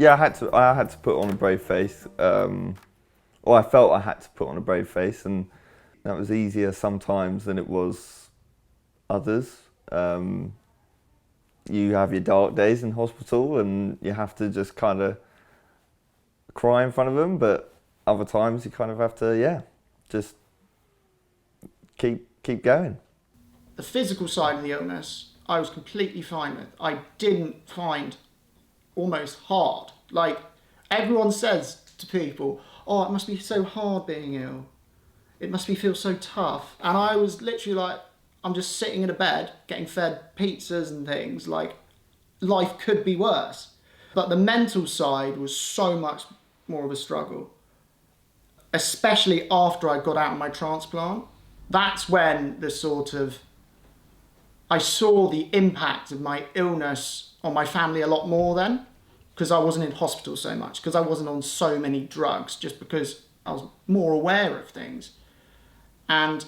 Yeah, I had to put on a brave face. Or I felt I had to put on a brave face, and that was easier sometimes than it was others. You have your dark days in hospital, and you have to just kind of cry in front of them. But other times you kind of have to, just keep going. The physical side of the illness, I was completely fine with. I didn't find almost hard. Like, everyone says to people, oh, it must be so hard being ill. It must feel so tough. And I was literally like, I'm just sitting in a bed, getting fed pizzas and things. Like, life could be worse. But the mental side was so much more of a struggle. Especially after I got out of my transplant. That's when I saw the impact of my illness on my family a lot more then, because I wasn't in hospital so much, because I wasn't on so many drugs, just because I was more aware of things. And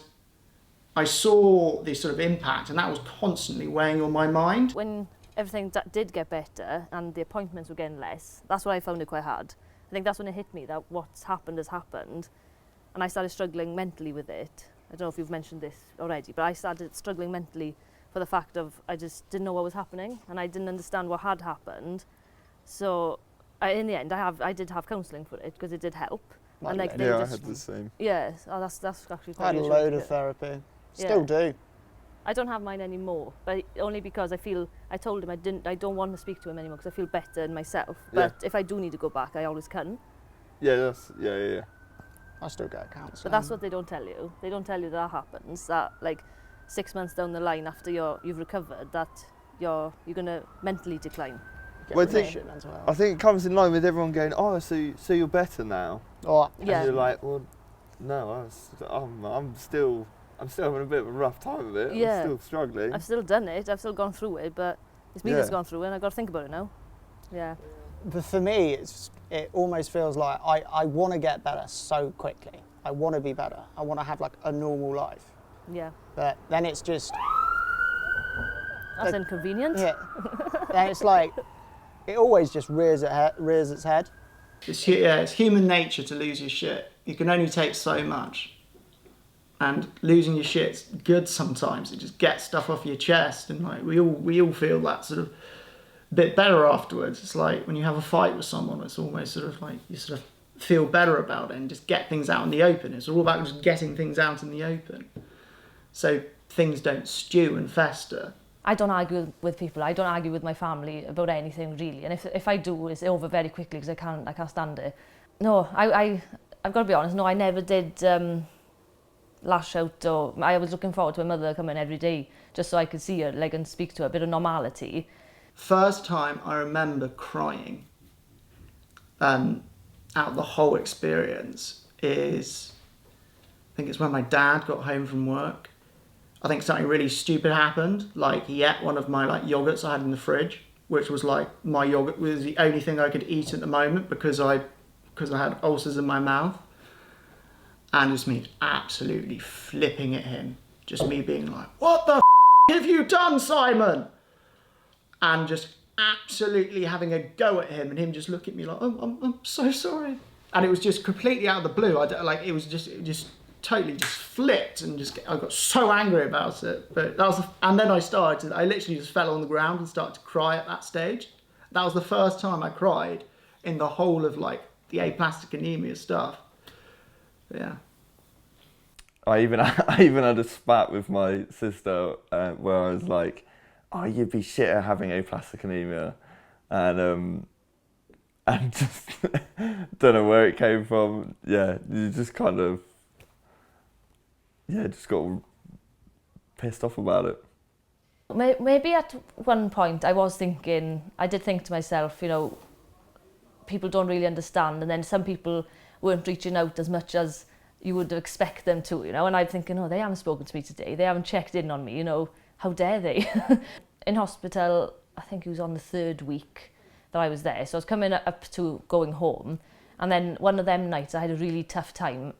I saw this sort of impact, and that was constantly weighing on my mind. When everything did get better and the appointments were getting less, that's when I found it quite hard. I think that's when it hit me that what's happened has happened, and I started struggling mentally with it. I don't know if you've mentioned this already, but I started struggling mentally for the fact of I just didn't know what was happening, and I didn't understand what had happened. So in the end, I did have counselling for it because it did help. And I had the same. Yes, that's actually quite I had a load of therapy. Still do. I don't have mine anymore, but only because I told him I don't want to speak to him anymore because I feel better in myself. But if I do need to go back, I always can. Yeah, I still get counselling. But that's what they don't tell you. They don't tell you that happens. That like 6 months down the line after you've recovered, that you're gonna mentally decline. Well, I think it comes in line with everyone going, oh, so you're better now. Oh, yeah. And you're like, well, no, I'm still having a bit of a rough time of it. Yeah. I'm still struggling. I've still done it. I've still gone through it, but it's me that's gone through it, and I've got to think about it now. Yeah. But for me, it almost feels like I want to get better so quickly. I want to be better. I want to have like a normal life. Yeah. But then it's just... That's inconvenient. Yeah. Then it's like, it always just rears its head. It's human nature to lose your shit. You can only take so much. And losing your shit's good sometimes. It just gets stuff off your chest, and like we all feel that sort of bit better afterwards. It's like when you have a fight with someone, it's almost sort of like you sort of feel better about it and just get things out in the open. It's all about just getting things out in the open, so things don't stew and fester. I don't argue with people. I don't argue with my family about anything really. And if I do, it's over very quickly because I can't stand it. No, I've got to be honest. No, I never did lash out. Or I was looking forward to my mother coming every day just so I could see her, like, and speak to her, a bit of normality. First time I remember crying out of the whole experience is, I think it's when my dad got home from work. I think something really stupid happened. Like, he ate one of my like yogurts I had in the fridge, which was like, my yogurt was the only thing I could eat at the moment because I had ulcers in my mouth. And just me absolutely flipping at him. Just me being like, what the have you done, Simon? And just absolutely having a go at him, and him just looking at me like, I'm so sorry. And it was just completely out of the blue. It was just totally just flipped, and I got so angry about it. But and then I literally just fell on the ground and started to cry at that stage. That was the first time I cried in the whole of like the aplastic anemia stuff. But yeah. I even had a spat with my sister where I was like, oh, you'd be shit at having aplastic anemia, and just don't know where it came from. Yeah, you just kind of just got pissed off about it. Maybe at one point I did think to myself, you know, people don't really understand, and then some people weren't reaching out as much as you would expect them to, you know, and I'm thinking, oh, they haven't spoken to me today, they haven't checked in on me, you know, how dare they? In hospital, I think it was on the 3rd week that I was there, so I was coming up to going home, and then one of them nights I had a really tough time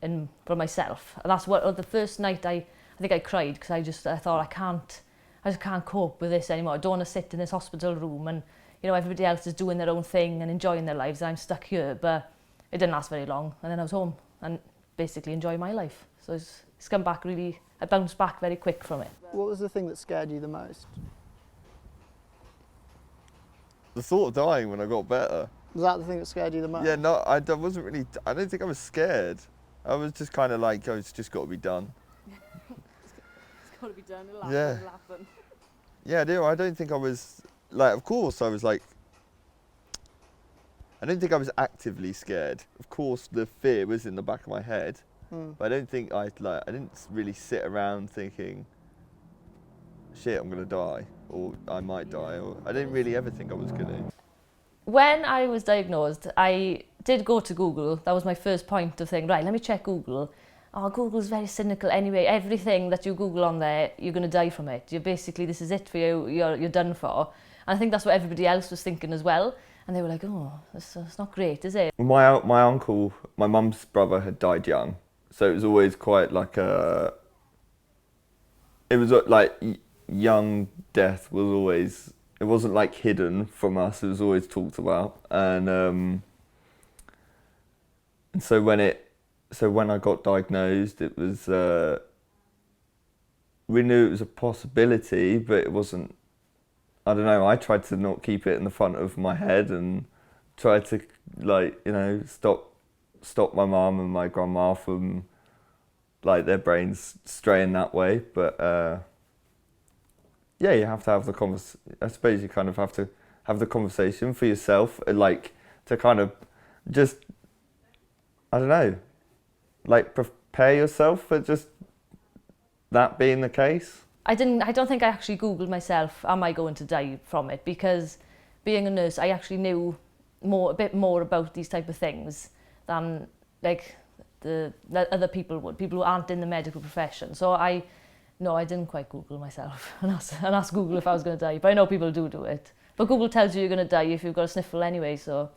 for myself, and that's the first night I think I cried because I thought I just can't cope with this anymore. I don't want to sit in this hospital room and, you know, everybody else is doing their own thing and enjoying their lives. I'm stuck here, but it didn't last very long. And then I was home and basically enjoying my life. So it's come back really, I bounced back very quick from it. What was the thing that scared you the most? The thought of dying when I got better. Was that the thing that scared you the most? Yeah, no, I wasn't really, I don't think I was scared. I was just kind of like, oh, it's just got to be done. It's got to be done, it'll Yeah. it'll happen. Yeah, I don't think I was, like, of course I was like, I don't think I was actively scared. Of course the fear was in the back of my head, but I don't think I didn't really sit around thinking, shit, I'm gonna die, or I might die, or I didn't really ever think I was gonna. When I was diagnosed, I did go to Google. That was my first point of thinking, right, let me check Google. Oh, Google's very cynical anyway. Everything that you Google on there, you're going to die from it. You're basically, this is it for you, you're done for. And I think that's what everybody else was thinking as well. And they were like, oh, it's not great, is it? My uncle, my mum's brother had died young, so it was always quite like a, it was like young death was always, it wasn't like hidden from us, it was always talked about. And so when I got diagnosed, it was, we knew it was a possibility, but it wasn't, I don't know, I tried to not keep it in the front of my head and tried to, like, you know, stop my mum and my grandma from, like, their brains straying that way. But yeah, you have to have the I suppose you kind of have to have the conversation for yourself, like, to kind of just, I don't know, like, prepare yourself for just that being the case. I don't think I actually Googled myself, am I going to die from it? Because being a nurse, I actually knew a bit more about these type of things than, like, the other people would, people who aren't in the medical profession. So I didn't quite Google myself and ask Google if I was going to die. But I know people do it. But Google tells you you're going to die if you've got a sniffle anyway, so.